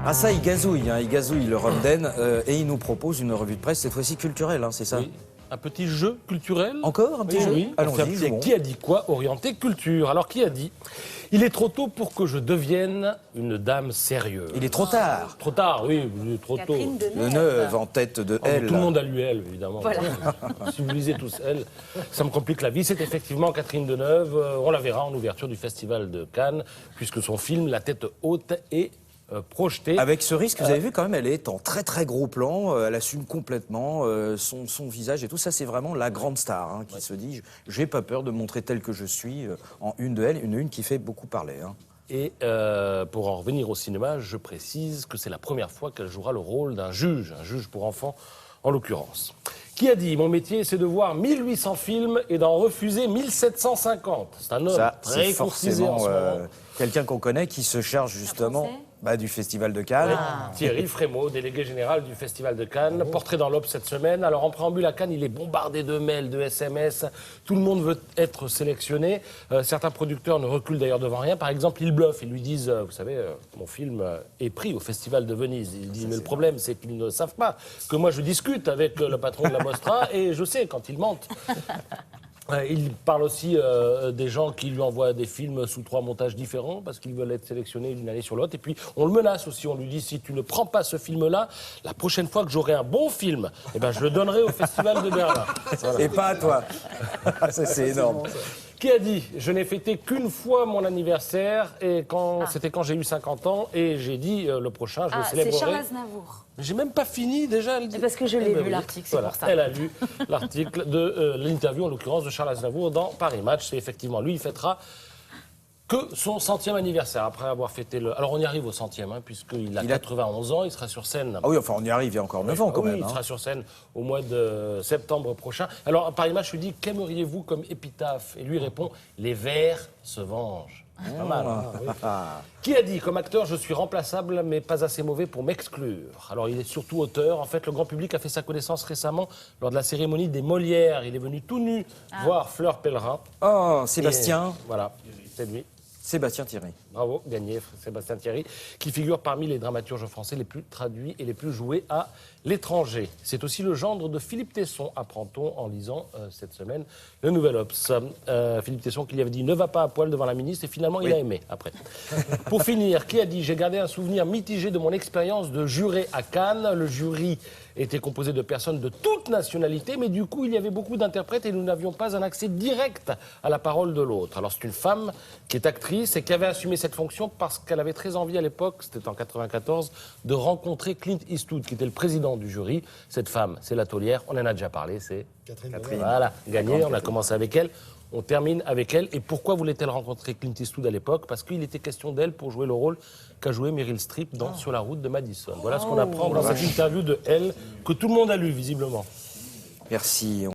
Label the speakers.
Speaker 1: Ah ça, il gazouille le Romden, et il nous propose une revue de presse, cette fois-ci culturelle, hein, c'est ça?
Speaker 2: Oui. Un petit jeu culturel.
Speaker 1: Encore un petit jeu?
Speaker 2: Oui.
Speaker 1: Allons-y, jouons.
Speaker 2: Qui a dit quoi? Orienté culture. Alors, qui a dit: il est trop tôt pour que je devienne une dame sérieuse?
Speaker 1: Il est trop tard.
Speaker 2: Trop tard, oui, trop tôt.
Speaker 3: Catherine
Speaker 1: Deneuve en tête de elle.
Speaker 2: Tout le monde a lu elle, évidemment.
Speaker 3: Voilà.
Speaker 2: Si vous lisez tous elle, ça me complique la vie. C'est effectivement Catherine Deneuve. On la verra en ouverture du Festival de Cannes, puisque son film La tête haute est projeté.
Speaker 1: Avec ce risque, vous avez vu quand même, elle est en très très gros plan, elle assume complètement son visage et tout. Ça, c'est vraiment la grande star hein, qui se dit j'ai pas peur de montrer tel que je suis en une de elle, une qui fait beaucoup parler. Hein.
Speaker 2: Et pour en revenir au cinéma, je précise que c'est la première fois qu'elle jouera le rôle d'un juge, un juge pour enfants en l'occurrence. Qui a dit: mon métier, c'est de voir 1800 films et d'en refuser 1750. C'est un homme très courtisé en ce moment.
Speaker 1: Quelqu'un qu'on connaît qui se charge justement du Festival de Cannes.
Speaker 2: Thierry Frémaux, délégué général du Festival de Cannes. Portrait dans l'Obs cette semaine. Alors en préambule à Cannes, il est bombardé de mails, de SMS. Tout le monde veut être sélectionné. Certains producteurs ne reculent d'ailleurs devant rien. Par exemple, ils bluffent. Ils lui disent: vous savez, mon film est pris au Festival de Venise. Il dit: mais le problème, c'est qu'ils ne savent pas que moi je discute avec le patron de la Mostra et je sais quand ils mentent. Il parle aussi des gens qui lui envoient des films sous 3 montages différents parce qu'ils veulent être sélectionnés d'une année sur l'autre. Et puis, on le menace aussi. On lui dit: si tu ne prends pas ce film-là, la prochaine fois que j'aurai un bon film, eh ben, je le donnerai au Festival de Berlin. Voilà.
Speaker 1: Et pas à toi. C'est énorme.
Speaker 2: Qui a dit: je n'ai fêté qu'une fois mon anniversaire, et c'était quand j'ai eu 50 ans, et j'ai dit le prochain, je le célébrerai.
Speaker 3: C'est Charles Aznavour.
Speaker 2: J'ai même pas fini déjà. Elle dit...
Speaker 3: Parce que je l'ai lu l'article, c'est pour ça.
Speaker 2: Elle a lu l'article de l'interview, en l'occurrence, de Charles Aznavour dans Paris Match. C'est effectivement lui, il fêtera que son 100e anniversaire, après avoir fêté le... Alors on y arrive au 100e, hein, puisqu'il a 91 ans, il sera sur scène.
Speaker 1: Ah oui, enfin on y arrive, il y a encore 9 ans quand même.
Speaker 2: Il sera sur scène au mois de septembre prochain. Alors à Paris Match, je lui dis: qu'aimeriez-vous comme épitaphe? Et lui répond: les vers se vengent. Pas mal. Hein, oui. Qui a dit: comme acteur, je suis remplaçable, mais pas assez mauvais pour m'exclure? Alors, il est surtout auteur. En fait, le grand public a fait sa connaissance récemment lors de la cérémonie des Molières. Il est venu tout nu voir Fleur Pellerin.
Speaker 1: Oh, Sébastien.
Speaker 2: Et voilà, c'est lui.
Speaker 1: Sébastien Thierry.
Speaker 2: Bravo, gagné, Sébastien Thierry, qui figure parmi les dramaturges français les plus traduits et les plus joués à l'étranger. C'est aussi le gendre de Philippe Tesson, apprend-on en lisant cette semaine le Nouvel Obs. Philippe Tesson qui lui avait dit: ne va pas à poil devant la ministre, et finalement il a aimé après. Pour finir, qui a dit: j'ai gardé un souvenir mitigé de mon expérience de juré à Cannes. Le jury était composé de personnes de toute nationalité, mais du coup il y avait beaucoup d'interprètes et nous n'avions pas un accès direct à la parole de l'autre. Alors c'est une femme qui est actrice et qui avait assumé cette fonction parce qu'elle avait très envie à l'époque, c'était en 94, de rencontrer Clint Eastwood, qui était le président du jury. Cette femme, c'est la taulière, on en a déjà parlé, c'est Catherine. Voilà, gagnée, on a commencé avec elle, on termine avec elle. Et pourquoi voulait-elle rencontrer Clint Eastwood à l'époque? Parce qu'il était question d'elle pour jouer le rôle qu'a joué Meryl Streep dans Sur la route de Madison. Voilà ce qu'on apprend dans cette interview de elle, que tout le monde a lu visiblement.
Speaker 1: Merci.